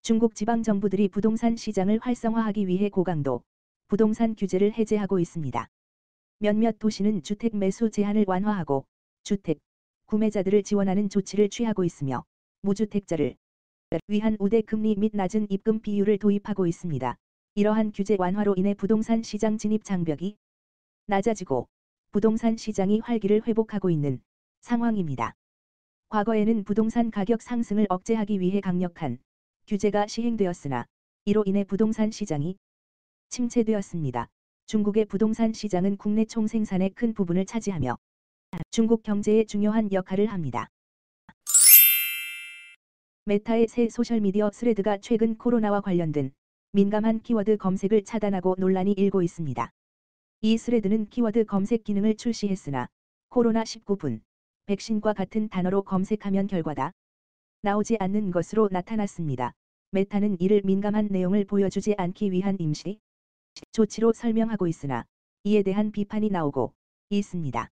중국 지방정부들이 부동산 시장을 활성화하기 위해 고강도 부동산 규제를 해제하고 있습니다. 몇몇 도시는 주택 매수 제한을 완화하고 주택 구매자들을 지원하는 조치를 취하고 있으며 무주택자를 위한 우대 금리 및 낮은 입금 비율을 도입하고 있습니다. 이러한 규제 완화로 인해 부동산 시장 진입 장벽이 낮아지고 부동산 시장이 활기를 회복하고 있는 상황입니다. 과거에는 부동산 가격 상승을 억제하기 위해 강력한 규제가 시행되었으나 이로 인해 부동산 시장이 침체되었습니다. 중국의 부동산 시장은 국내 총생산의 큰 부분을 차지하며 중국 경제에 중요한 역할을 합니다. 메타의 새 소셜미디어 스레드가 최근 코로나와 관련된 민감한 키워드 검색을 차단하고 논란이 일고 있습니다. 이 스레드는 키워드 검색 기능을 출시했으나 코로나19분, 백신과 같은 단어로 검색하면 결과가 나오지 않는 것으로 나타났습니다. 메타는 이를 민감한 내용을 보여주지 않기 위한 임시 조치로 설명하고 있으나 이에 대한 비판이 나오고 있습니다.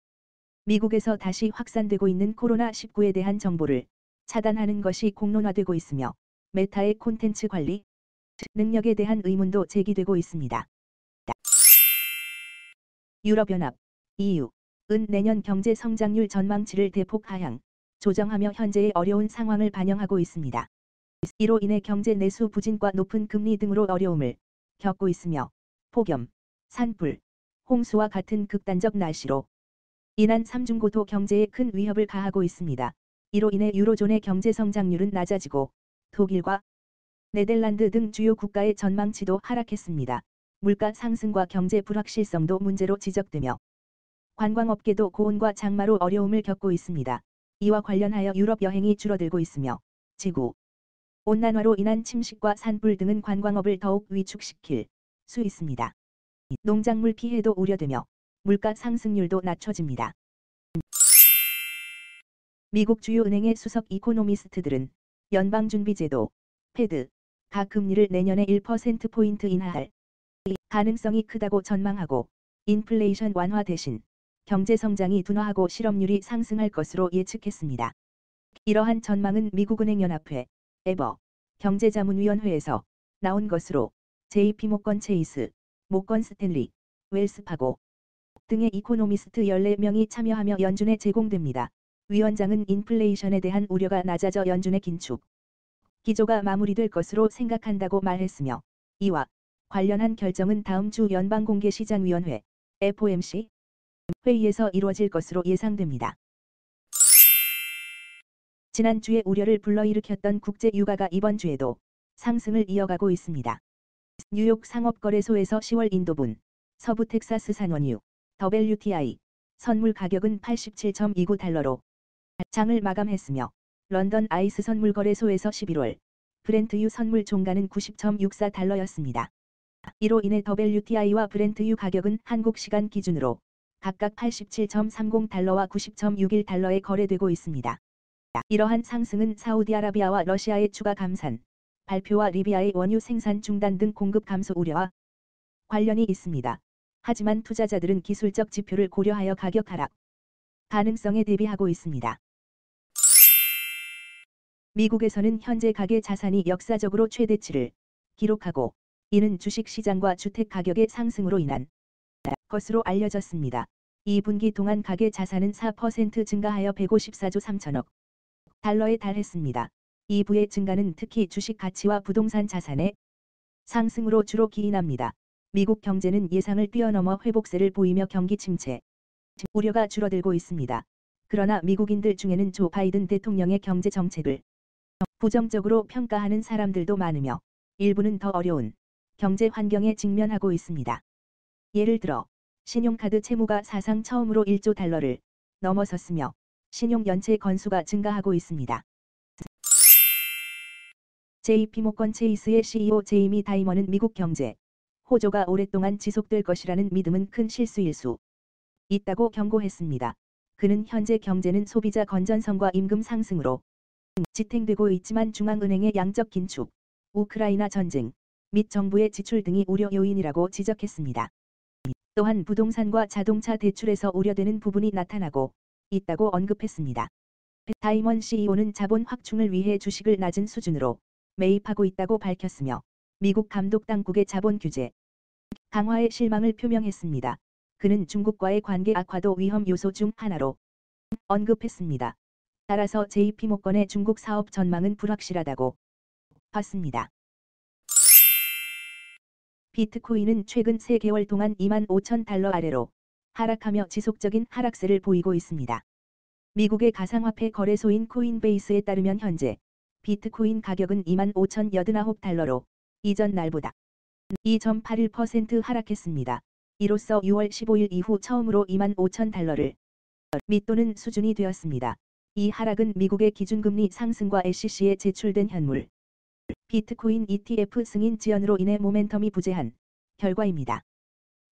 미국에서 다시 확산되고 있는 코로나19에 대한 정보를 차단하는 것이 공론화되고 있으며 메타의 콘텐츠 관리 능력에 대한 의문도 제기되고 있습니다. 유럽연합 EU은 내년 경제 성장률 전망치를 대폭 하향 조정하며 현재의 어려운 상황을 반영하고 있습니다. 이로 인해 경제 내수 부진과 높은 금리 등으로 어려움을 겪고 있으며 폭염, 산불, 홍수와 같은 극단적 날씨로 인한 삼중고도 경제에 큰 위협을 가하고 있습니다. 이로 인해 유로존의 경제 성장률은 낮아지고 독일과 네덜란드 등 주요 국가의 전망치도 하락했습니다. 물가 상승과 경제 불확실성도 문제로 지적되며 관광업계도 고온과 장마로 어려움을 겪고 있습니다. 이와 관련하여 유럽 여행이 줄어들고 있으며 지구 온난화로 인한 침식과 산불 등은 관광업을 더욱 위축시킬 수 있습니다. 농작물 피해도 우려되며 물가 상승률도 낮춰집니다. 미국 주요 은행의 수석 이코노미스트들은 연방준비제도 페드가 금리를 내년에 1%포인트 인하할 가능성이 크다고 전망하고 인플레이션 완화 대신 경제 성장이 둔화하고 실업률이 상승할 것으로 예측했습니다. 이러한 전망은 미국은행연합회 에버 경제자문위원회에서 나온 것으로 JP모건 체이스, 모건 스탠리, 웰스파고 등의 이코노미스트 14명이 참여하며 연준에 제공됩니다. 위원장은 인플레이션에 대한 우려가 낮아져 연준의 긴축 기조가 마무리될 것으로 생각한다고 말했으며 이와 관련한 결정은 다음 주 연방공개시장위원회 FOMC 회의에서 이루어질 것으로 예상됩니다. 지난주에 우려를 불러일으켰던 국제 유가가 이번 주에도 상승을 이어가고 있습니다. 뉴욕 상업거래소에서 10월 인도분 서부 텍사스 산원유 WTI 선물 가격은 87.29달러로 장을 마감했으며 런던 아이스 선물 거래소에서 11월 브렌트유 선물 종가는 90.64달러였습니다. 이로 인해 WTI와 브렌트유 가격은 한국 시간 기준으로 각각 87.30달러와 90.61달러에 거래되고 있습니다. 이러한 상승은 사우디아라비아와 러시아의 추가 감산 발표와 리비아의 원유 생산 중단 등 공급 감소 우려와 관련이 있습니다. 하지만 투자자들은 기술적 지표를 고려하여 가격 하락 가능성에 대비하고 있습니다. 미국에서는 현재 가계 자산이 역사적으로 최대치를 기록하고 이는 주식시장과 주택 가격의 상승으로 인한 것으로 알려졌습니다. 2분기 동안 가계 자산은 4% 증가하여 154조 3천억 달러에 달했습니다. 2부의 증가는 특히 주식 가치와 부동산 자산의 상승으로 주로 기인합니다. 미국 경제는 예상을 뛰어넘어 회복세를 보이며 경기 침체 우려가 줄어들고 있습니다. 그러나 미국인들 중에는 조 바이든 대통령의 경제 정책을 부정적으로 평가하는 사람들도 많으며 일부는 더 어려운 경제 환경에 직면하고 있습니다. 예를 들어 신용카드 채무가 사상 처음으로 1조 달러를 넘어섰으며 신용 연체 건수가 증가하고 있습니다. JP모건 체이스의 CEO 제이미 다이먼은 미국 경제 호조가 오랫동안 지속될 것이라는 믿음은 큰 실수일 수 있다고 경고했습니다. 그는 현재 경제는 소비자 건전성과 임금 상승으로 지탱되고 있지만 중앙은행의 양적 긴축, 우크라이나 전쟁 및 정부의 지출 등이 우려 요인이라고 지적했습니다. 또한 부동산과 자동차 대출에서 우려되는 부분이 나타나고 있다고 언급했습니다. 다이먼 CEO는 자본 확충을 위해 주식을 낮은 수준으로 매입하고 있다고 밝혔으며 미국 감독 당국의 자본 규제 강화에 실망을 표명했습니다. 그는 중국과의 관계 악화도 위험 요소 중 하나로 언급했습니다. 따라서 JP모건의 중국 사업 전망은 불확실하다고 봤습니다. 비트코인은 최근 3개월 동안 25,000달러 아래로 하락하며 지속적인 하락세를 보이고 있습니다. 미국의 가상화폐 거래소인 코인베이스에 따르면 현재 비트코인 가격은 25,089달러로 이전 날보다 2.81% 하락했습니다. 이로써 6월 15일 이후 처음으로 25,000달러를 밑도는 수준이 되었습니다. 이 하락은 미국의 기준금리 상승과 SEC에 제출된 현물 비트코인 ETF 승인 지연으로 인해 모멘텀이 부재한 결과입니다.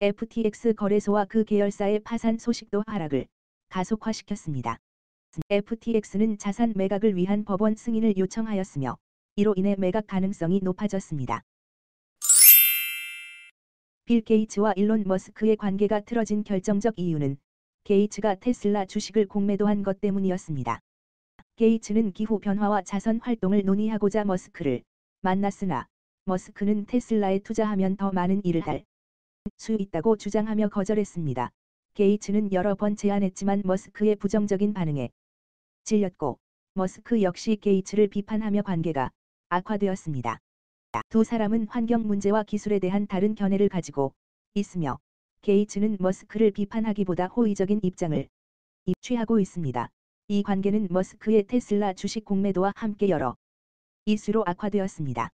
FTX 거래소와 그 계열사의 파산 소식도 하락을 가속화시켰습니다. FTX는 자산 매각을 위한 법원 승인을 요청하였으며 이로 인해 매각 가능성이 높아졌습니다. 빌 게이츠와 일론 머스크의 관계가 틀어진 결정적 이유는 게이츠가 테슬라 주식을 공매도한 것 때문이었습니다. 게이츠는 기후 변화와 자선 활동을 논의하고자 머스크를 만났으나 머스크는 테슬라에 투자하면 더 많은 일을 할 수 있다고 주장하며 거절했습니다. 게이츠는 여러 번 제안했지만 머스크의 부정적인 반응에 질렸고 머스크 역시 게이츠를 비판하며 관계가 악화되었습니다. 두 사람은 환경 문제와 기술에 대한 다른 견해를 가지고 있으며 게이츠는 머스크를 비판하기보다 호의적인 입장을 취하고 있습니다. 이 관계는 머스크의 테슬라 주식 공매도와 함께 여러 이슈로 악화되었습니다.